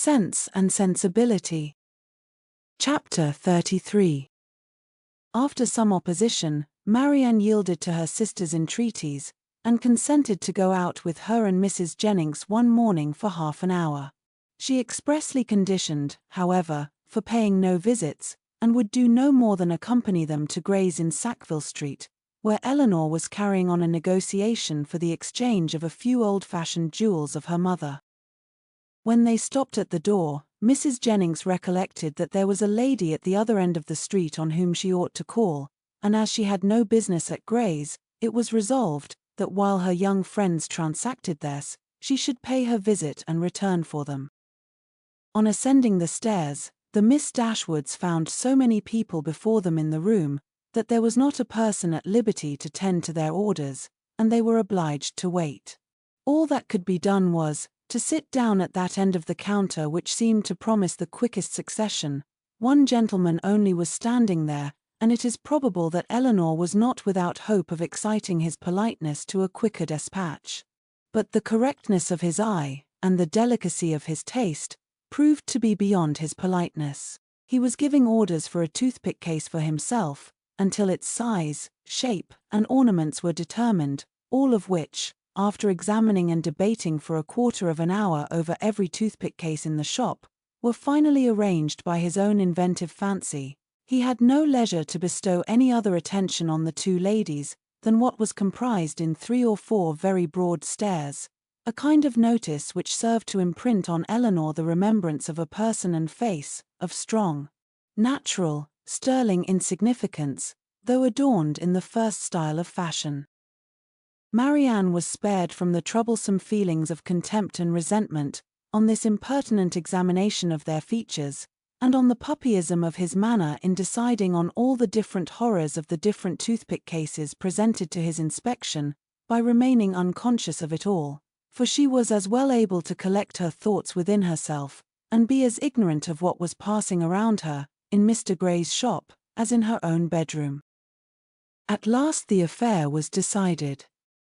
Sense and Sensibility. Chapter 33. After some opposition, Marianne yielded to her sister's entreaties, and consented to go out with her and Mrs. Jennings one morning for half an hour. She expressly conditioned, however, for paying no visits, and would do no more than accompany them to Gray's in Sackville Street, where Eleanor was carrying on a negotiation for the exchange of a few old-fashioned jewels of her mother. When they stopped at the door, Mrs. Jennings recollected that there was a lady at the other end of the street on whom she ought to call, and as she had no business at Gray's, it was resolved that while her young friends transacted theirs, she should pay her visit and return for them. On ascending the stairs, the Miss Dashwoods found so many people before them in the room, that there was not a person at liberty to tend to their orders, and they were obliged to wait. All that could be done was to sit down at that end of the counter which seemed to promise the quickest succession. One gentleman only was standing there, and it is probable that Eleanor was not without hope of exciting his politeness to a quicker despatch. But the correctness of his eye, and the delicacy of his taste, proved to be beyond his politeness. He was giving orders for a toothpick case for himself, until its size, shape, and ornaments were determined, all of which, after examining and debating for a quarter of an hour over every toothpick case in the shop, were finally arranged by his own inventive fancy. He had no leisure to bestow any other attention on the two ladies than what was comprised in 3 or 4 very broad stares, a kind of notice which served to imprint on Eleanor the remembrance of a person and face, of strong, natural, sterling insignificance, though adorned in the first style of fashion. Marianne was spared from the troublesome feelings of contempt and resentment on this impertinent examination of their features, and on the puppyism of his manner in deciding on all the different horrors of the different toothpick cases presented to his inspection, by remaining unconscious of it all, for she was as well able to collect her thoughts within herself, and be as ignorant of what was passing around her, in Mr. Gray's shop, as in her own bedroom. At last the affair was decided.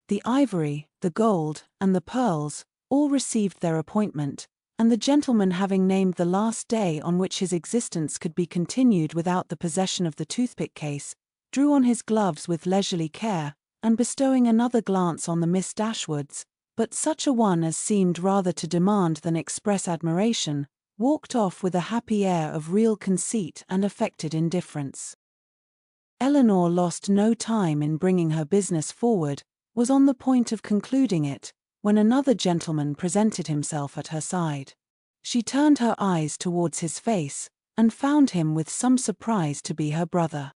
The ivory, the gold, and the pearls, all received their appointment, and the gentleman having named the last day on which his existence could be continued without the possession of the toothpick case, drew on his gloves with leisurely care, and bestowing another glance on the Miss Dashwoods, but such a one as seemed rather to demand than express admiration, walked off with a happy air of real conceit and affected indifference. Eleanor lost no time in bringing her business forward, was on the point of concluding it, when another gentleman presented himself at her side. She turned her eyes towards his face, and found him with some surprise to be her brother.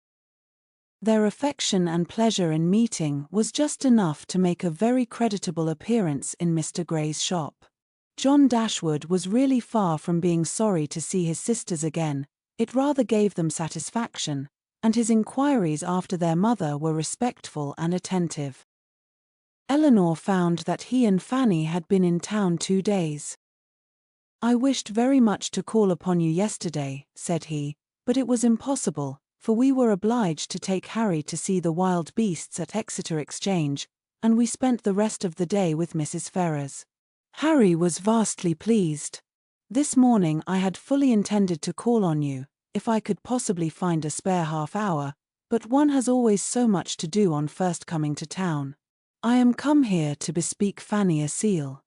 Their affection and pleasure in meeting was just enough to make a very creditable appearance in Mr. Gray's shop. John Dashwood was really far from being sorry to see his sisters again, it rather gave them satisfaction, and his inquiries after their mother were respectful and attentive. Eleanor found that he and Fanny had been in town 2 days. "I wished very much to call upon you yesterday," said he, "but it was impossible, for we were obliged to take Harry to see the wild beasts at Exeter Exchange, and we spent the rest of the day with Mrs. Ferrars. Harry was vastly pleased. This morning I had fully intended to call on you, if I could possibly find a spare half hour, but one has always so much to do on first coming to town. I am come here to bespeak Fanny a seal.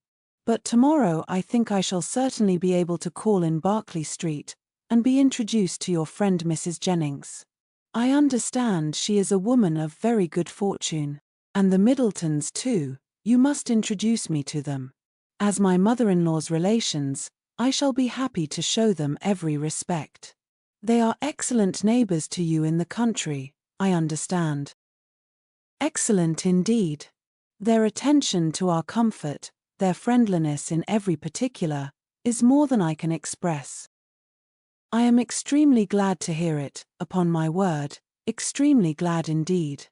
But tomorrow I think I shall certainly be able to call in Berkeley Street, and be introduced to your friend Mrs. Jennings. I understand she is a woman of very good fortune, and the Middletons too. You must introduce me to them. As my mother-in-law's relations, I shall be happy to show them every respect. They are excellent neighbors to you in the country, I understand." "Excellent indeed. Their attention to our comfort, their friendliness in every particular, is more than I can express." "I am extremely glad to hear it, upon my word, extremely glad indeed.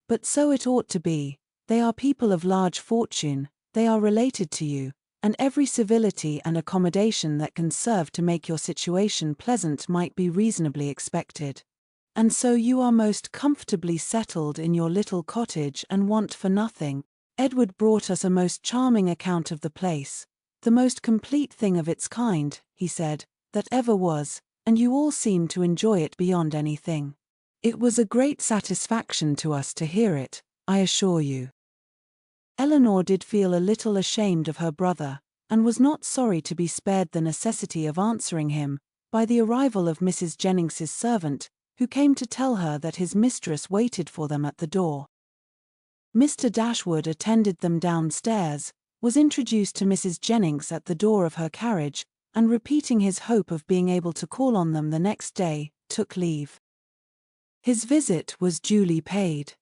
But so it ought to be, they are people of large fortune, they are related to you, and every civility and accommodation that can serve to make your situation pleasant might be reasonably expected. And so you are most comfortably settled in your little cottage and want for nothing. Edward brought us a most charming account of the place. "The most complete thing of its kind," he said, "that ever was, and you all seem to enjoy it beyond anything. It was a great satisfaction to us to hear it, I assure you." Eleanor did feel a little ashamed of her brother, and was not sorry to be spared the necessity of answering him by the arrival of Mrs. Jennings's servant, who came to tell her that his mistress waited for them at the door. Mr. Dashwood attended them downstairs, was introduced to Mrs. Jennings at the door of her carriage, and repeating his hope of being able to call on them the next day, took leave. His visit was duly paid.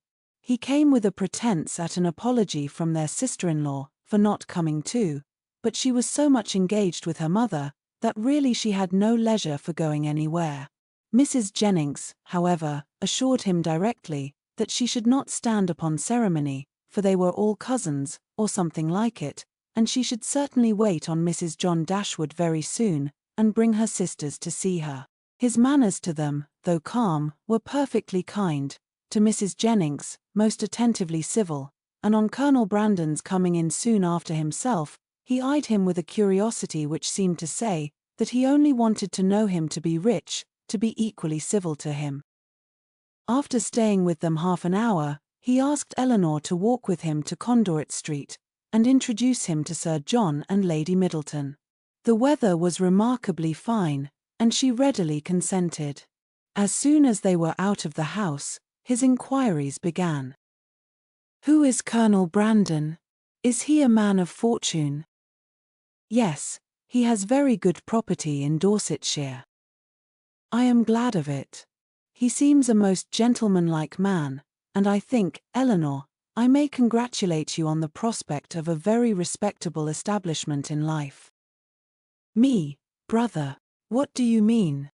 He came with a pretense at an apology from their sister-in-law for not coming too, but she was so much engaged with her mother that really she had no leisure for going anywhere. Mrs. Jennings, however, assured him directly that she should not stand upon ceremony, for they were all cousins, or something like it, and she should certainly wait on Mrs. John Dashwood very soon, and bring her sisters to see her. His manners to them, though calm, were perfectly kind, to Mrs. Jennings, most attentively civil, and on Colonel Brandon's coming in soon after himself, he eyed him with a curiosity which seemed to say that he only wanted to know him to be rich, to be equally civil to him. After staying with them half an hour, he asked Eleanor to walk with him to Conduit Street, and introduce him to Sir John and Lady Middleton. The weather was remarkably fine, and she readily consented. As soon as they were out of the house, his inquiries began. "Who is Colonel Brandon? Is he a man of fortune?" "Yes, he has very good property in Dorsetshire." "I am glad of it. He seems a most gentlemanlike man, and I think, Eleanor, I may congratulate you on the prospect of a very respectable establishment in life." "Me, brother? What do you mean?"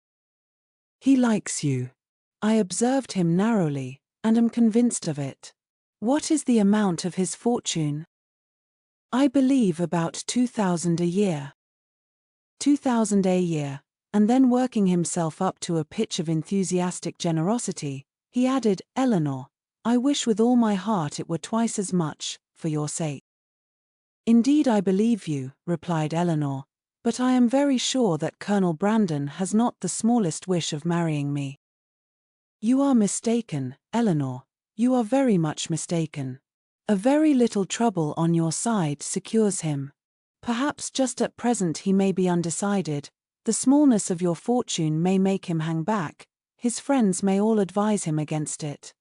"He likes you. I observed him narrowly, and am convinced of it." "What is the amount of his fortune?" "I believe about 2,000 a year." 2,000 a year, and then working himself up to a pitch of enthusiastic generosity, he added, "Eleanor, I wish with all my heart it were twice as much, for your sake." "Indeed I believe you," replied Eleanor, "but I am very sure that Colonel Brandon has not the smallest wish of marrying me." "You are mistaken, Eleanor, you are very much mistaken. A very little trouble on your side secures him. Perhaps just at present he may be undecided, the smallness of your fortune may make him hang back, his friends may all advise him against it.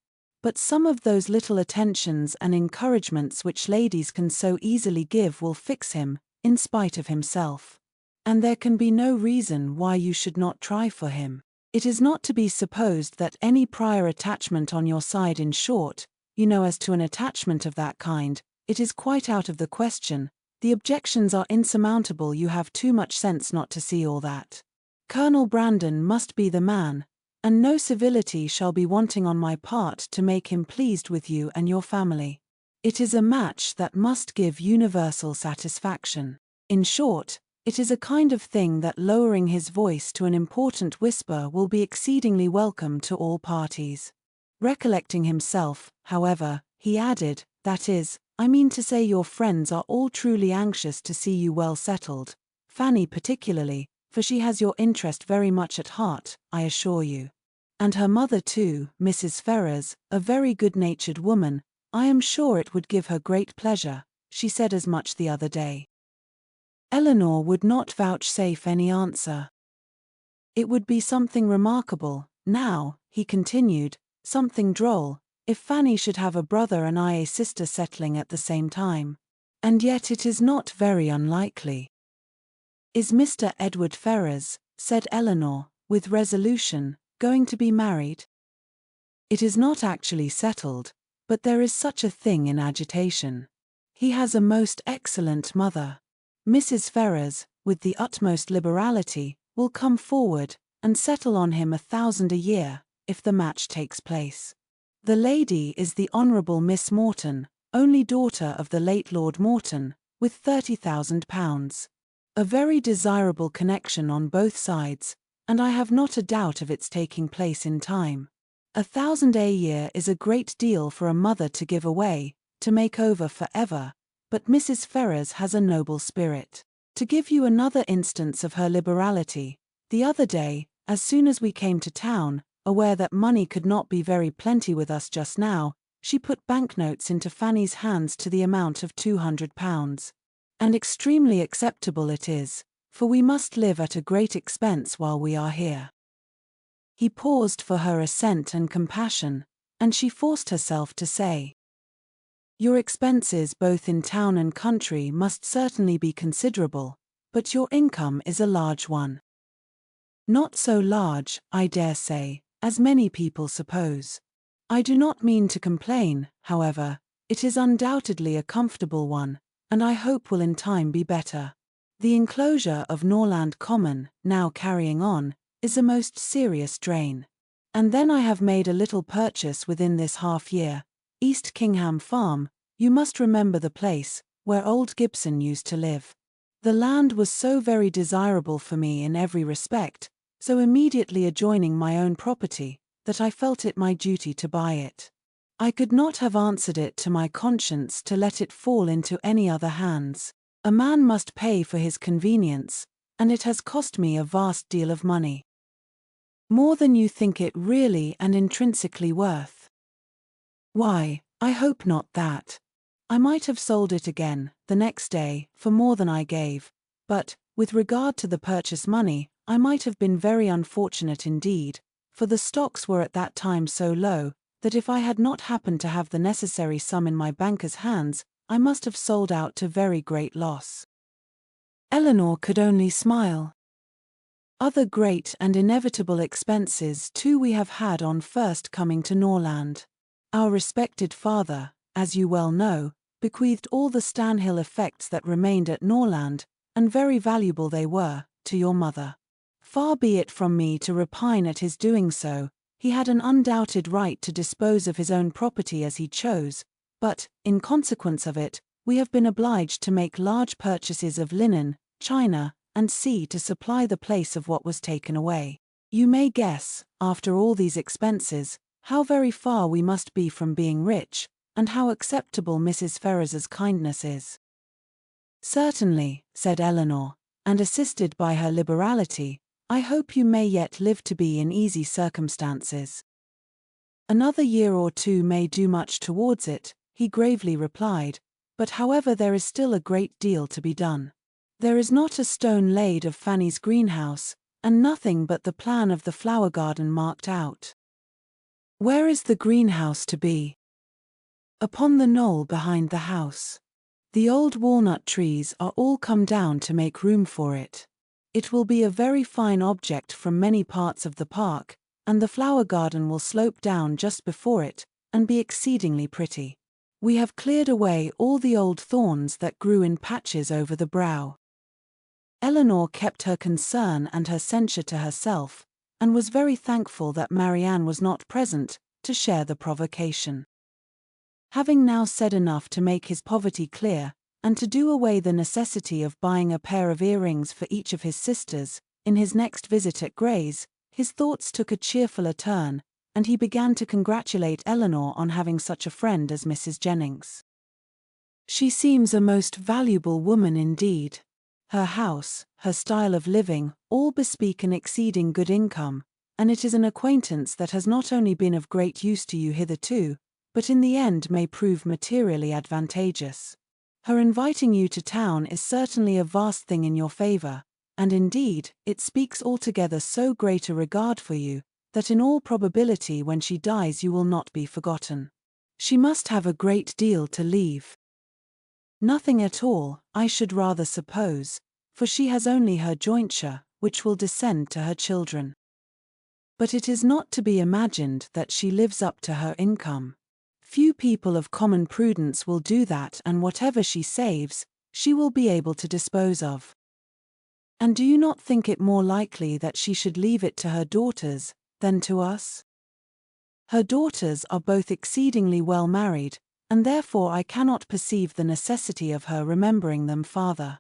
But some of those little attentions and encouragements which ladies can so easily give will fix him, in spite of himself. And there can be no reason why you should not try for him. It is not to be supposed that any prior attachment on your side, in short, as to an attachment of that kind, it is quite out of the question. The objections are insurmountable. You have too much sense not to see all that. Colonel Brandon must be the man, and no civility shall be wanting on my part to make him pleased with you and your family. It is a match that must give universal satisfaction. In short, it is a kind of thing that, lowering his voice to an important whisper, will be exceedingly welcome to all parties." Recollecting himself, however, he added, "That is, I mean to say, your friends are all truly anxious to see you well settled, Fanny particularly, for she has your interest very much at heart, I assure you. And her mother too, Mrs. Ferrars, a very good-natured woman. I am sure it would give her great pleasure. She said as much the other day." Eleanor would not vouchsafe any answer. "It would be something remarkable, now," he continued, "something droll, if Fanny should have a brother and I a sister settling at the same time. And yet it is not very unlikely." "Is Mr. Edward Ferrars," said Eleanor, with resolution, "going to be married?" "It is not actually settled, but there is such a thing in agitation. He has a most excellent mother. Mrs. Ferrars, with the utmost liberality, will come forward, and settle on him 1,000 a year, if the match takes place. The lady is the Honourable Miss Morton, only daughter of the late Lord Morton, with £30,000. A very desirable connection on both sides, and I have not a doubt of its taking place in time. 1,000 a year is a great deal for a mother to give away, to make over for ever, but Mrs. Ferrars has a noble spirit. To give you another instance of her liberality, the other day, as soon as we came to town, aware that money could not be very plenty with us just now, she put banknotes into Fanny's hands to the amount of £200. And extremely acceptable it is, for we must live at a great expense while we are here. He paused for her assent and compassion, and she forced herself to say, "Your expenses both in town and country must certainly be considerable, but your income is a large one." "Not so large, I dare say, as many people suppose. I do not mean to complain, however, it is undoubtedly a comfortable one, and I hope will in time be better. The enclosure of Norland Common, now carrying on, is a most serious drain. And then I have made a little purchase within this half-year, East Kingham Farm, you must remember the place, where old Gibson used to live. The land was so very desirable for me in every respect, so immediately adjoining my own property, that I felt it my duty to buy it. I could not have answered it to my conscience to let it fall into any other hands. A man must pay for his convenience, and it has cost me a vast deal of money. More than you think it really and intrinsically worth." "Why, I hope not that. I might have sold it again, the next day, for more than I gave, but, with regard to the purchase money, I might have been very unfortunate indeed, for the stocks were at that time so low, that if I had not happened to have the necessary sum in my banker's hands, I must have sold out to very great loss." Eleanor could only smile. "Other great and inevitable expenses too we have had on first coming to Norland. Our respected father, as you well know, bequeathed all the Stanhill effects that remained at Norland, and very valuable they were, to your mother. Far be it from me to repine at his doing so, he had an undoubted right to dispose of his own property as he chose, but, in consequence of it, we have been obliged to make large purchases of linen, china, and sea to supply the place of what was taken away. You may guess, after all these expenses, how very far we must be from being rich, and how acceptable Mrs. Ferrars's kindness is." "Certainly," said Eleanor, "and assisted by her liberality, I hope you may yet live to be in easy circumstances." "Another year or two may do much towards it," he gravely replied, "but however there is still a great deal to be done. There is not a stone laid of Fanny's greenhouse, and nothing but the plan of the flower garden marked out." "Where is the greenhouse to be?" "Upon the knoll behind the house. The old walnut trees are all come down to make room for it. It will be a very fine object from many parts of the park, and the flower garden will slope down just before it, and be exceedingly pretty. We have cleared away all the old thorns that grew in patches over the brow." Eleanor kept her concern and her censure to herself, and was very thankful that Marianne was not present, to share the provocation. Having now said enough to make his poverty clear, and to do away the necessity of buying a pair of earrings for each of his sisters, in his next visit at Gray's, his thoughts took a cheerfuller turn, and he began to congratulate Eleanor on having such a friend as Mrs. Jennings. "She seems a most valuable woman indeed. Her house, her style of living, all bespeak an exceeding good income, and it is an acquaintance that has not only been of great use to you hitherto, but in the end may prove materially advantageous. Her inviting you to town is certainly a vast thing in your favor, and indeed, it speaks altogether so great a regard for you, that in all probability when she dies you will not be forgotten. She must have a great deal to leave." "Nothing at all, I should rather suppose, for she has only her jointure, which will descend to her children. But it is not to be imagined that she lives up to her income. Few people of common prudence will do that, and whatever she saves, she will be able to dispose of." "And do you not think it more likely that she should leave it to her daughters, than to us?" "Her daughters are both exceedingly well married, and therefore I cannot perceive the necessity of her remembering them farther.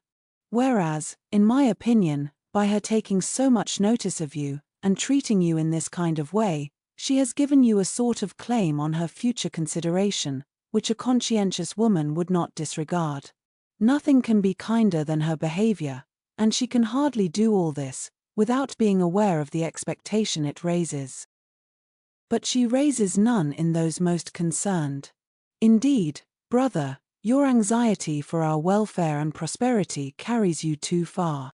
Whereas, in my opinion, by her taking so much notice of you, and treating you in this kind of way, she has given you a sort of claim on her future consideration, which a conscientious woman would not disregard. Nothing can be kinder than her behavior, and she can hardly do all this without being aware of the expectation it raises. But she raises none in those most concerned. Indeed, brother, your anxiety for our welfare and prosperity carries you too far.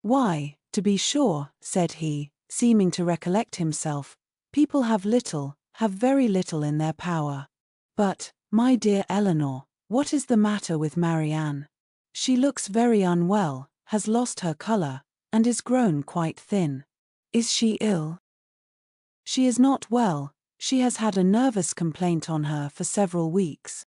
Why, to be sure, said he, seeming to recollect himself, people have very little in their power. But, my dear Eleanor, what is the matter with Marianne? She looks very unwell, has lost her color, and is grown quite thin. Is she ill? She is not well, she has had a nervous complaint on her for several weeks.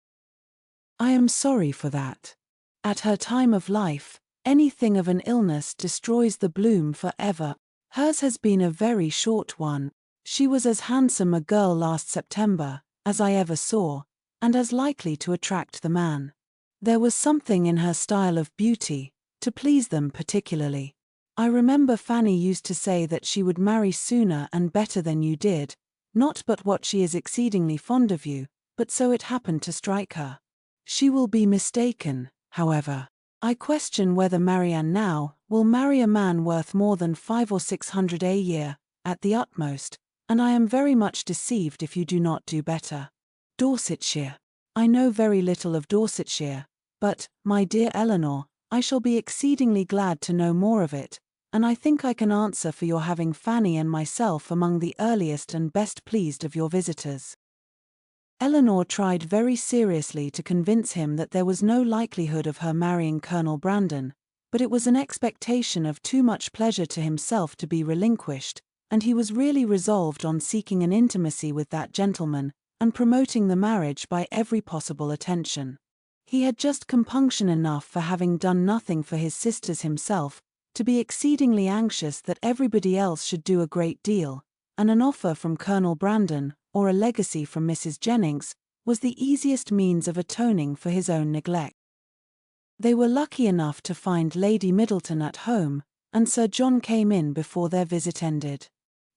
I am sorry for that. At her time of life, anything of an illness destroys the bloom forever. Hers has been a very short one. She was as handsome a girl last September as I ever saw, and as likely to attract the man. There was something in her style of beauty to please them particularly. I remember Fanny used to say that she would marry sooner and better than you did, not but what she is exceedingly fond of you, but so it happened to strike her. She will be mistaken, however. I question whether Marianne now will marry a man worth more than 500 or 600 a year, at the utmost, and I am very much deceived if you do not do better. Dorsetshire. I know very little of Dorsetshire, but, my dear Eleanor, I shall be exceedingly glad to know more of it, and I think I can answer for your having Fanny and myself among the earliest and best pleased of your visitors. Eleanor tried very seriously to convince him that there was no likelihood of her marrying Colonel Brandon, but it was an expectation of too much pleasure to himself to be relinquished, and he was really resolved on seeking an intimacy with that gentleman, and promoting the marriage by every possible attention. He had just compunction enough for having done nothing for his sisters himself, to be exceedingly anxious that everybody else should do a great deal, and an offer from Colonel Brandon, or a legacy from Mrs. Jennings, was the easiest means of atoning for his own neglect. They were lucky enough to find Lady Middleton at home, and Sir John came in before their visit ended.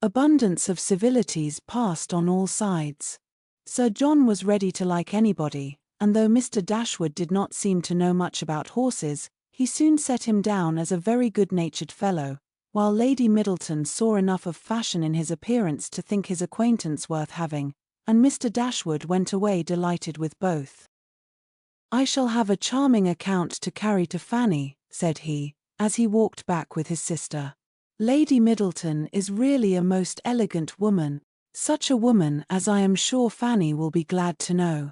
Abundance of civilities passed on all sides. Sir John was ready to like anybody, and though Mr. Dashwood did not seem to know much about horses, he soon set him down as a very good-natured fellow, while Lady Middleton saw enough of fashion in his appearance to think his acquaintance worth having, and Mr. Dashwood went away delighted with both. I shall have a charming account to carry to Fanny, said he, as he walked back with his sister. Lady Middleton is really a most elegant woman, such a woman as I am sure Fanny will be glad to know.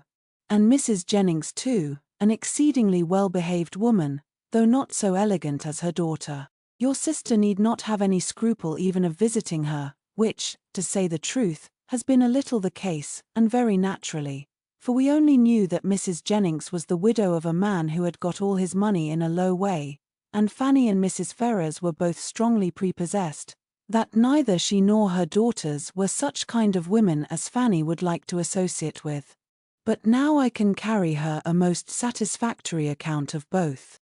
And Mrs. Jennings too, an exceedingly well-behaved woman, though not so elegant as her daughter. Your sister need not have any scruple even of visiting her, which, to say the truth, has been a little the case, and very naturally, for we only knew that Mrs. Jennings was the widow of a man who had got all his money in a low way, and Fanny and Mrs. Ferrars were both strongly prepossessed, that neither she nor her daughters were such kind of women as Fanny would like to associate with. But now I can carry her a most satisfactory account of both.